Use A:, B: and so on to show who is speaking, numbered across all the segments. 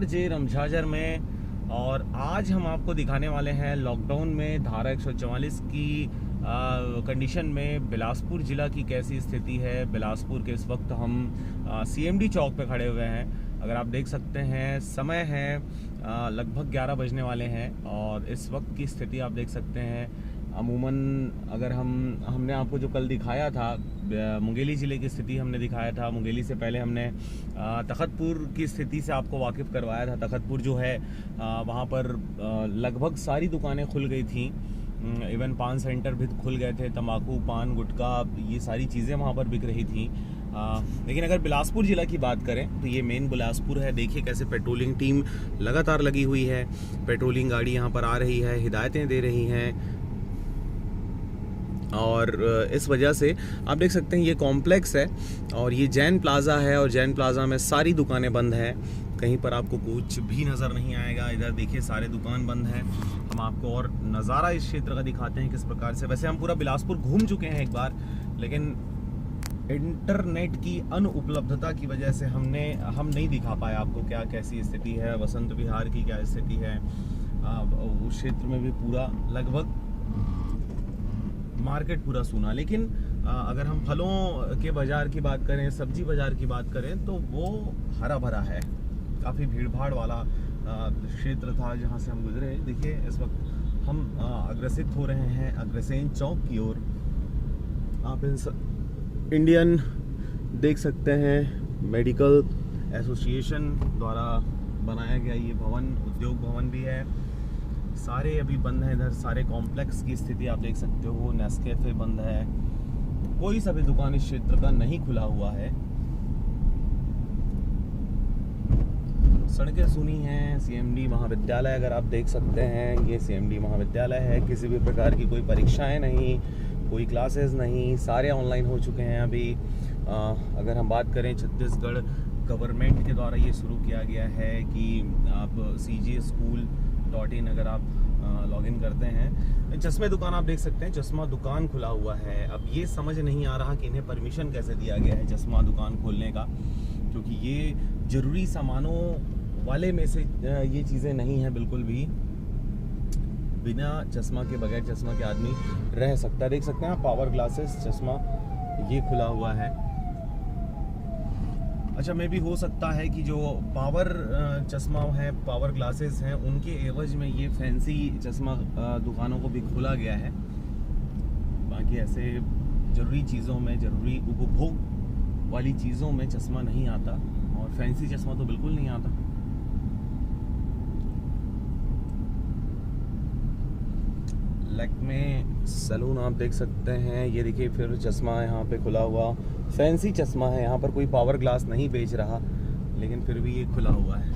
A: RJ रमझाजर में। और आज हम आपको दिखाने वाले हैं लॉकडाउन में धारा 144 की कंडीशन में बिलासपुर ज़िला की कैसी स्थिति है। बिलासपुर के इस वक्त हम सीएमडी चौक पे खड़े हुए हैं। अगर आप देख सकते हैं समय है लगभग 11 बजने वाले हैं और इस वक्त की स्थिति आप देख सकते हैं। अमूमन अगर हमने आपको जो कल दिखाया था मुंगेली ज़िले की स्थिति हमने दिखाया था, मुंगेली से पहले हमने तखतपुर की स्थिति से आपको वाकिफ़ करवाया था। तखतपुर जो है वहाँ पर लगभग सारी दुकानें खुल गई थी, इवन पान सेंटर भी खुल गए थे, तंबाकू पान गुटखा ये सारी चीज़ें वहाँ पर बिक रही थी। लेकिन अगर बिलासपुर ज़िला की बात करें तो ये मेन बिलासपुर है। देखिए कैसे पेट्रोलिंग टीम लगातार लगी हुई है, पेट्रोलिंग गाड़ी यहाँ पर आ रही है, हिदायतें दे रही हैं। और इस वजह से आप देख सकते हैं ये कॉम्प्लेक्स है और ये जैन प्लाज़ा है और जैन प्लाज़ा में सारी दुकानें बंद हैं, कहीं पर आपको कुछ भी नज़र नहीं आएगा। इधर देखिए सारे दुकान बंद हैं। हम आपको और नज़ारा इस क्षेत्र का दिखाते हैं किस प्रकार से। वैसे हम पूरा बिलासपुर घूम चुके हैं एक बार, लेकिन इंटरनेट की अनुपलब्धता की वजह से हम नहीं दिखा पाए आपको क्या कैसी स्थिति है। वसंत विहार की क्या स्थिति है, उस क्षेत्र में भी पूरा लगभग मार्केट पूरा सूना। लेकिन अगर हम फलों के बाज़ार की बात करें, सब्जी बाज़ार की बात करें तो वो हरा भरा है। काफ़ी भीड़ भाड़ वाला क्षेत्र था जहाँ से हम गुजरे। देखिए इस वक्त हम अग्रसित हो रहे हैं अग्रसेन चौक की ओर। आप इंडियन देख सकते हैं मेडिकल एसोसिएशन द्वारा बनाया गया ये भवन, उद्योग भवन भी है। सारे अभी बंद हैं। इधर सारे कॉम्प्लेक्स की स्थिति आप देख सकते हो। नेस्कैफे बंद है, कोई सा भी दुकान इस क्षेत्र का नहीं खुला हुआ है। सड़कें सुनी हैं। सीएमडी महाविद्यालय अगर आप देख सकते हैं, ये सीएमडी महाविद्यालय है। किसी भी प्रकार की कोई परीक्षाएं नहीं, कोई क्लासेस नहीं, सारे ऑनलाइन हो चुके हैं अभी। अगर हम बात करें छत्तीसगढ़ गवर्नमेंट के द्वारा ये शुरू किया गया है कि आप cgschool.in अगर आप लॉगिन करते हैं। चश्मे दुकान आप देख सकते हैं, चश्मा दुकान खुला हुआ है। अब ये समझ नहीं आ रहा कि इन्हें परमिशन कैसे दिया गया है चश्मा दुकान खोलने का, क्योंकि ये ज़रूरी सामानों वाले में से ये चीज़ें नहीं हैं बिल्कुल भी। बिना चश्मा के, बगैर चश्मा के आदमी रह सकता है। देख सकते हैं आप पावर ग्लासेस चश्मा ये खुला हुआ है। अच्छा, में भी हो सकता है कि जो पावर चश्मा है, पावर ग्लासेस हैं, उनके एवज में ये फैंसी चश्मा दुकानों को भी खोला गया है। बाकी ऐसे ज़रूरी चीज़ों में, ज़रूरी उपभोग वाली चीज़ों में चश्मा नहीं आता और फैंसी चश्मा तो बिल्कुल नहीं आता। लैक्मे सैलून आप देख सकते हैं। ये देखिए फिर चश्मा यहाँ पे खुला हुआ, फैंसी चश्मा है। यहाँ पर कोई पावर ग्लास नहीं बेच रहा, लेकिन फिर भी ये खुला हुआ है।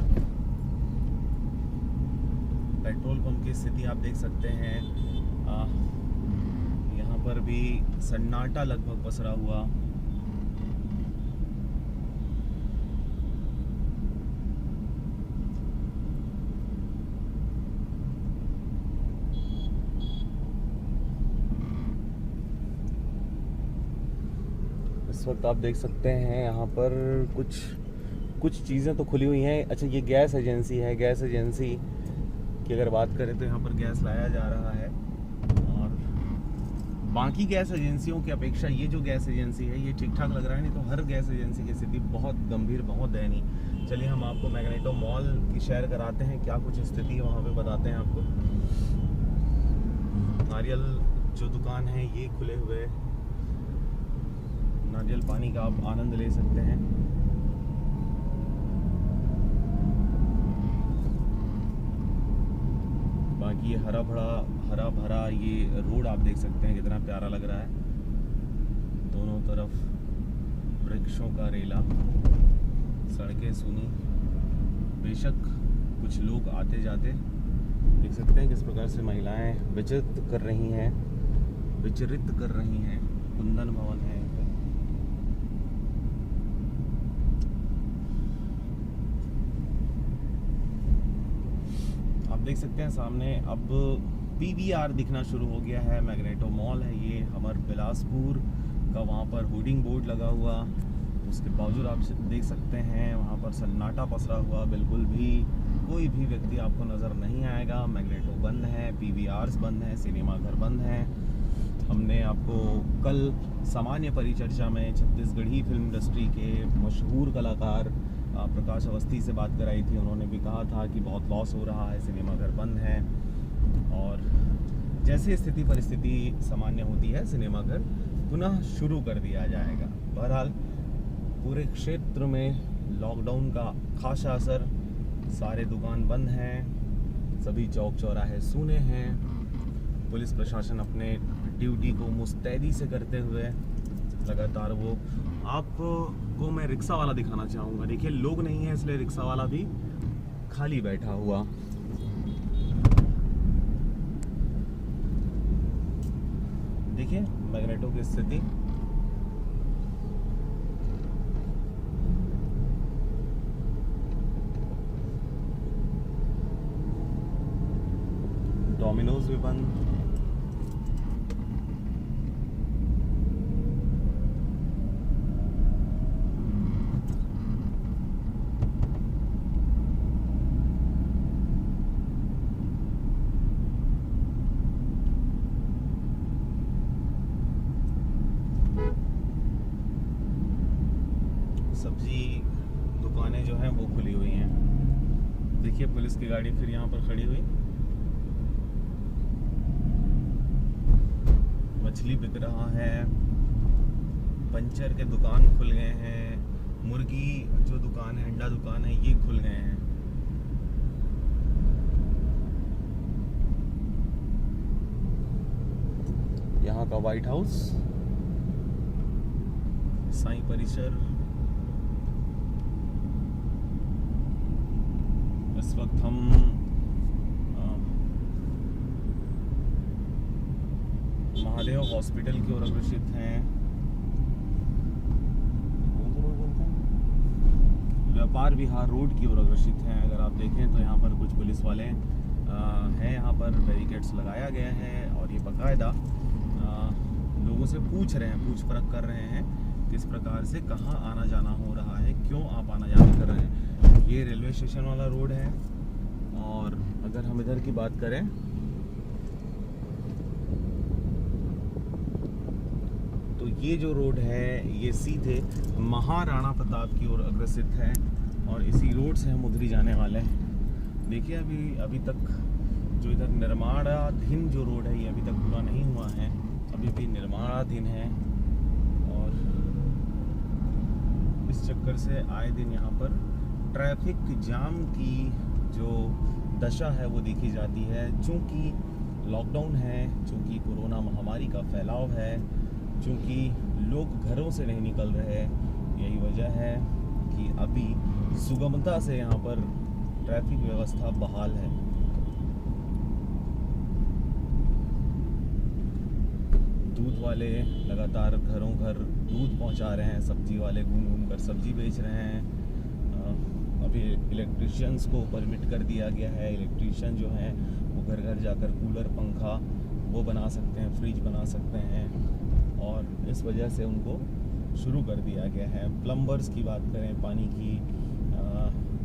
A: पेट्रोल पंप की स्थिति आप देख सकते हैं। यहाँ पर भी सन्नाटा लगभग पसरा हुआ। इस वक्त आप देख सकते हैं यहाँ पर कुछ चीज़ें तो खुली हुई हैं। अच्छा, ये गैस एजेंसी है। गैस एजेंसी की अगर बात करें तो यहाँ पर गैस लाया जा रहा है और बाकी गैस एजेंसियों की अपेक्षा ये जो गैस एजेंसी है ये ठीक ठाक लग रहा है। नहीं तो हर गैस एजेंसी की स्थिति बहुत गंभीर, बहुत दयनीय। चलिए हम आपको मैग्नेटो मॉल की सैर कराते हैं, क्या कुछ स्थिति है वहाँ पे बताते हैं आपको। नारियल जो दुकान है ये खुले हुए, नारियल पानी का आप आनंद ले सकते हैं। बाकी ये हरा भरा ये रोड आप देख सकते हैं कितना प्यारा लग रहा है। दोनों तरफ वृक्षों का रेला, सड़कें सुनी। बेशक कुछ लोग आते जाते देख सकते हैं किस प्रकार से महिलाएं विचरित कर रही हैं। कुंदन भवन है। देख सकते हैं सामने अब पीवीआर दिखना शुरू हो गया है। मैग्नेटो मॉल है ये, हमारे बिलासपुर का। वहाँ पर होर्डिंग बोर्ड लगा हुआ, उसके बावजूद आप देख सकते हैं वहाँ पर सन्नाटा पसरा हुआ, बिल्कुल भी कोई भी व्यक्ति आपको नज़र नहीं आएगा। मैग्नेटो बंद है, पीवीआर्स बंद हैं, सिनेमा घर बंद हैं। हमने आपको कल सामान्य परिचर्चा में छत्तीसगढ़ी फिल्म इंडस्ट्री के मशहूर कलाकार प्रकाश अवस्थी से बात कराई थी। उन्होंने भी कहा था कि बहुत लॉस हो रहा है, सिनेमा घर बंद है और जैसे स्थिति परिस्थिति सामान्य होती है सिनेमा घर पुनः शुरू कर दिया जाएगा। बहरहाल पूरे क्षेत्र में लॉकडाउन का खासा असर, सारे दुकान बंद हैं, सभी चौक चौराहे सूने हैं। पुलिस प्रशासन अपने ड्यूटी को मुस्तैदी से करते हुए लगातार वो आपको मैं रिक्शा वाला दिखाना चाहूँगा। देखिए लोग नहीं है इसलिए रिक्शा वाला भी खाली बैठा हुआ। देखिए मैग्नेटो की स्थिति। डोमिनोज भी बंद। सब्जी दुकानें जो हैं वो खुली हुई हैं। देखिए पुलिस की गाड़ी फिर यहाँ पर खड़ी हुई। मछली बिक रहा है, पंचर के दुकान खुल गए हैं, मुर्गी जो दुकान है, अंडा दुकान है, ये खुल गए हैं। यहाँ का व्हाइट हाउस, साईं परिसर। इस वक्त हम महादेव हॉस्पिटल की ओर अग्रसित हैं। व्यापार विहार रोड की ओर अग्रसित हैं। अगर आप देखें तो यहाँ पर कुछ पुलिस वाले हैं, यहाँ पर बैरिकेड्स लगाया गया है और ये बाकायदा लोगों से पूछ रहे हैं, पूछ परख कर रहे हैं किस प्रकार से कहाँ आना जाना हो रहा है, क्यों आप आना जाना कर रहे हैं। ये रेलवे स्टेशन वाला रोड है और अगर हम इधर की बात करें तो ये जो रोड है ये सीधे महाराणा प्रताप की ओर अग्रसित है और इसी रोड से हम उधरी जाने वाले हैं। देखिए अभी तक जो इधर निर्माणाधीन जो रोड है ये अभी तक पूरा नहीं हुआ है, अभी भी निर्माणाधीन है और इस चक्कर से आए दिन यहाँ पर ट्रैफिक जाम की जो दशा है वो देखी जाती है। चूँकि लॉकडाउन है, चूँकि कोरोना महामारी का फैलाव है, चूँकि लोग घरों से नहीं निकल रहे, यही वजह है कि अभी सुगमता से यहाँ पर ट्रैफिक व्यवस्था बहाल है। दूध वाले लगातार घरों घर दूध पहुँचा रहे हैं, सब्जी वाले घूम घूम कर सब्जी बेच रहे हैं। अभी इलेक्ट्रिशियंस को परमिट कर दिया गया है। इलेक्ट्रिशियन जो हैं वो घर घर जाकर कूलर पंखा वो बना सकते हैं, फ्रिज बना सकते हैं और इस वजह से उनको शुरू कर दिया गया है। प्लम्बर्स की बात करें, पानी की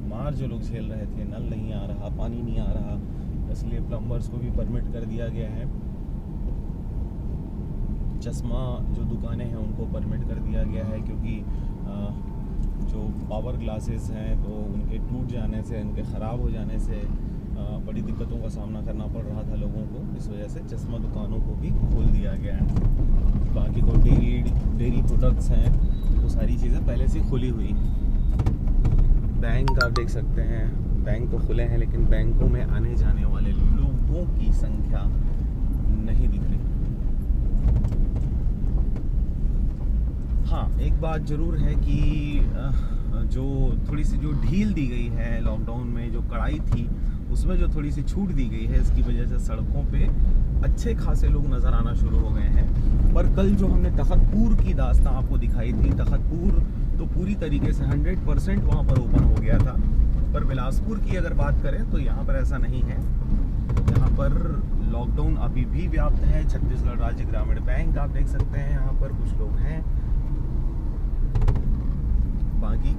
A: मार जो लोग झेल रहे थे, नल नहीं आ रहा, पानी नहीं आ रहा, इसलिए प्लम्बर्स को भी परमिट कर दिया गया है। चश्मा जो दुकानें हैं उनको परमिट कर दिया गया है क्योंकि जो पावर ग्लासेस हैं तो उनके टूट जाने से, उनके ख़राब हो जाने से बड़ी दिक्कतों का सामना करना पड़ रहा था लोगों को। इस वजह से चश्मा दुकानों को भी खोल दिया गया है। बाकी तो डेयरी प्रोडक्ट्स हैं वो सारी चीज़ें पहले से खुली हुई। बैंक आप देख सकते हैं, बैंक तो खुले हैं लेकिन बैंकों में आने जाने वाले लोगों की संख्या नहीं दिख रही। हाँ, एक बात ज़रूर है कि जो थोड़ी सी जो ढील दी गई है लॉकडाउन में, जो कड़ाई थी उसमें जो थोड़ी सी छूट दी गई है, इसकी वजह से सड़कों पे अच्छे खासे लोग नज़र आना शुरू हो गए हैं। पर कल जो हमने तखतपुर की दास्तां आपको दिखाई थी, तखतपुर तो पूरी तरीके से 100% वहाँ पर ओपन हो गया था। पर बिलासपुर की अगर बात करें तो यहाँ पर ऐसा नहीं है। यहाँ पर लॉकडाउन अभी भी व्याप्त है। छत्तीसगढ़ राज्य ग्रामीण बैंक आप देख सकते हैं, यहाँ पर कुछ लोग हैं। बाकी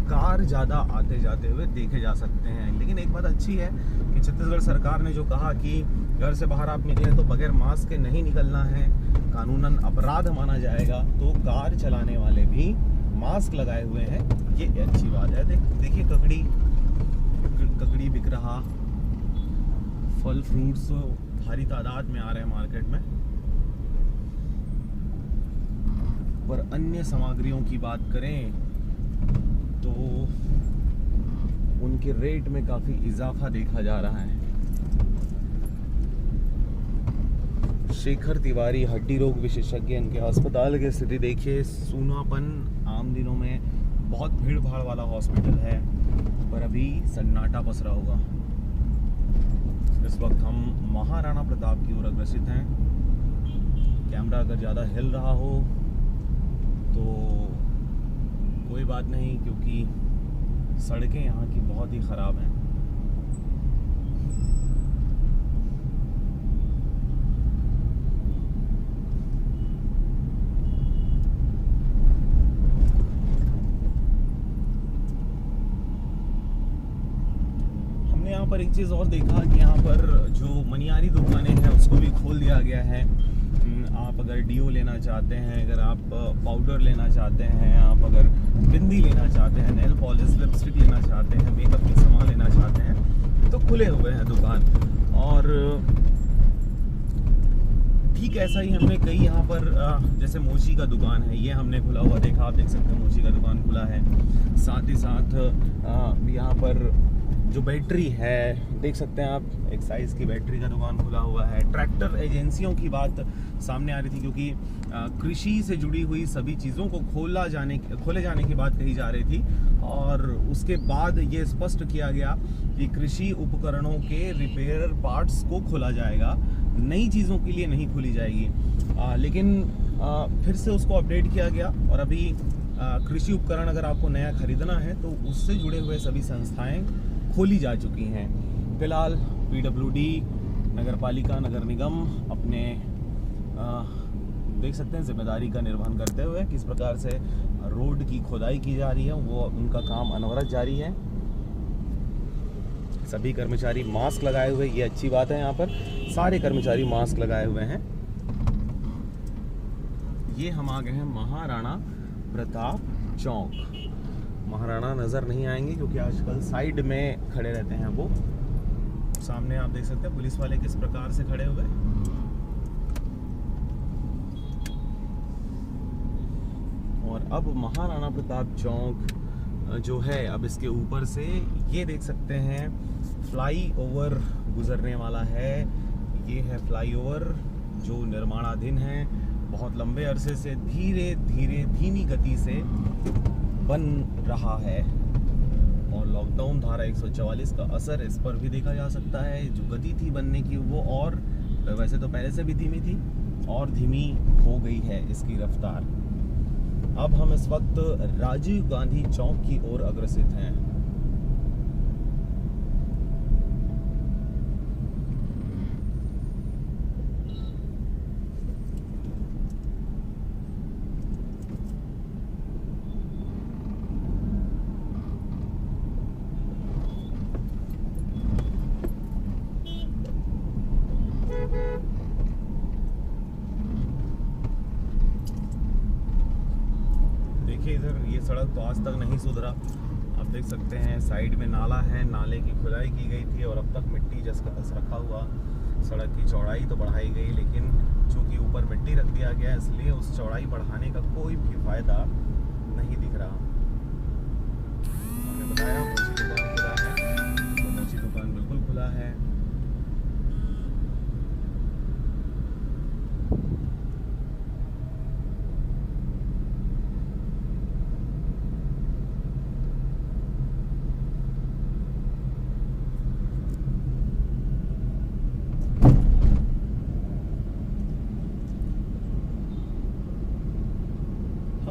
A: कार ज़्यादा आते जाते हुए देखे जा सकते हैं। लेकिन एक बात अच्छी है कि छत्तीसगढ़ सरकार ने जो कहा कि घर से बाहर आप निकलें तो बगैर मास्क के नहीं निकलना है, कानूनन अपराध माना जाएगा, तो कार चलाने वाले भी मास्क लगाए हुए हैं, ये अच्छी बात है। देखिए ककड़ी बिक रहा, फल फ्रूट्स भारी तादाद में आ रहे हैं मार्केट में। पर अन्य सामग्रियों की बात करें तो उनके रेट में काफ़ी इजाफा देखा जा रहा है। शेखर तिवारी हड्डी रोग विशेषज्ञ, इनके अस्पताल की स्थिति देखिए, सूनापन, आम दिनों में बहुत भीड़ भाड़ वाला हॉस्पिटल है, पर अभी सन्नाटा पसरा होगा। इस वक्त हम महाराणा प्रताप की ओर अग्रसित हैं। कैमरा अगर ज़्यादा हिल रहा हो तो कोई बात नहीं, क्योंकि सड़कें यहाँ की बहुत ही ख़राब हैं। हमने यहाँ पर एक चीज़ और देखा कि यहाँ पर जो मनियारी दुकानें हैं उसको भी खोल दिया गया है। आप अगर डीओ लेना चाहते हैं, अगर आप पाउडर लेना चाहते हैं, आप अगर बिंदी लेना चाहते हैं, नेल पॉलिश, लिपस्टिक लेना चाहते हैं, मेकअप के सामान लेना चाहते हैं, तो खुले हुए हैं दुकान। और ठीक ऐसा ही हमने कई यहाँ पर जैसे मोची का दुकान है, ये हमने खुला हुआ देखा, आप देख सकते हैं मोची का दुकान खुला है। साथ ही साथ यहाँ पर जो बैटरी है देख सकते हैं आप, एक साइज़ की बैटरी का दुकान खुला हुआ है। ट्रैक्टर एजेंसियों की बात सामने आ रही थी, क्योंकि कृषि से जुड़ी हुई सभी चीज़ों को खोले जाने की बात कही जा रही थी, और उसके बाद ये स्पष्ट किया गया कि कृषि उपकरणों के रिपेयर पार्ट्स को खोला जाएगा, नई चीज़ों के लिए नहीं खोली जाएगी। लेकिन फिर से उसको अपडेट किया गया, और अभी कृषि उपकरण अगर आपको नया खरीदना है तो उससे जुड़े हुए सभी संस्थाएं खोली जा चुकी हैं। फिलहाल पीडब्ल्यूडी, नगर पालिका, नगर निगम अपने देख सकते हैं जिम्मेदारी का निर्वहन करते हुए किस प्रकार से रोड की खोदाई की जा रही है, वो उनका काम अनवरत जारी है। सभी कर्मचारी मास्क लगाए हुए, ये अच्छी बात है। यहाँ पर सारे कर्मचारी मास्क लगाए हुए हैं। ये हम आ गए हैं महाराणा प्रताप चौक। महाराणा नज़र नहीं आएंगे क्योंकि आजकल साइड में खड़े रहते हैं वो। सामने आप देख सकते हैं पुलिस वाले किस प्रकार से खड़े हुए। और अब महाराणा प्रताप चौक जो है, अब इसके ऊपर से ये देख सकते हैं फ्लाई ओवर गुजरने वाला है। ये है फ्लाई ओवर जो निर्माणाधीन है, बहुत लंबे अरसे से धीरे धीरे धीमी गति से बन रहा है। और लॉकडाउन धारा 144 का असर इस पर भी देखा जा सकता है। जो गति थी बनने की वो और वैसे तो पहले से भी धीमी थी, और धीमी हो गई है इसकी रफ्तार। अब हम इस वक्त राजीव गांधी चौक की ओर अग्रसित हैं। इधर ये सड़क तो आज तक नहीं सुधरा। आप देख सकते हैं साइड में नाला है, नाले की खुदाई की गई थी और अब तक मिट्टी जैसा रखा हुआ। सड़क की चौड़ाई तो बढ़ाई गई, लेकिन चूंकि ऊपर मिट्टी रख दिया गया इसलिए उस चौड़ाई बढ़ाने का कोई भी फायदा नहीं दिख रहा। हमने बताया मोची दुकान खुला है, तो मोची दुकान बिल्कुल खुला है।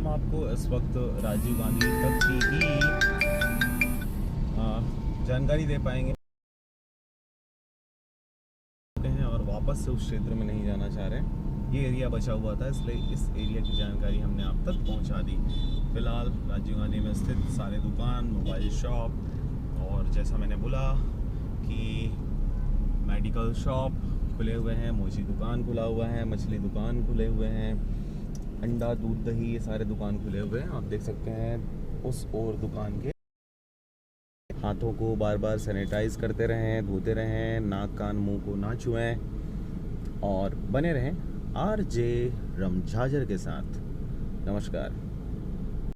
A: आपको इस वक्त राजीव गांधी तक की ही जानकारी दे पाएंगे और वापस से उस क्षेत्र में नहीं जाना चाह रहे। ये एरिया बचा हुआ था, इसलिए इस एरिया की जानकारी हमने आप तक पहुंचा दी। फिलहाल राजीव गांधी में स्थित सारे दुकान, मोबाइल शॉप और जैसा मैंने बोला कि मेडिकल शॉप खुले हुए हैं, मोची दुकान खुला हुआ है, मछली दुकान खुले हुए हैं, अंडा दूध दही ये सारे दुकान खुले हुए हैं। आप देख सकते हैं उस और दुकान के हाथों को बार बार सैनिटाइज करते रहें, धोते रहें, नाक कान मुंह को ना छुएं और बने रहें आरजे रमझाजर के साथ। नमस्कार।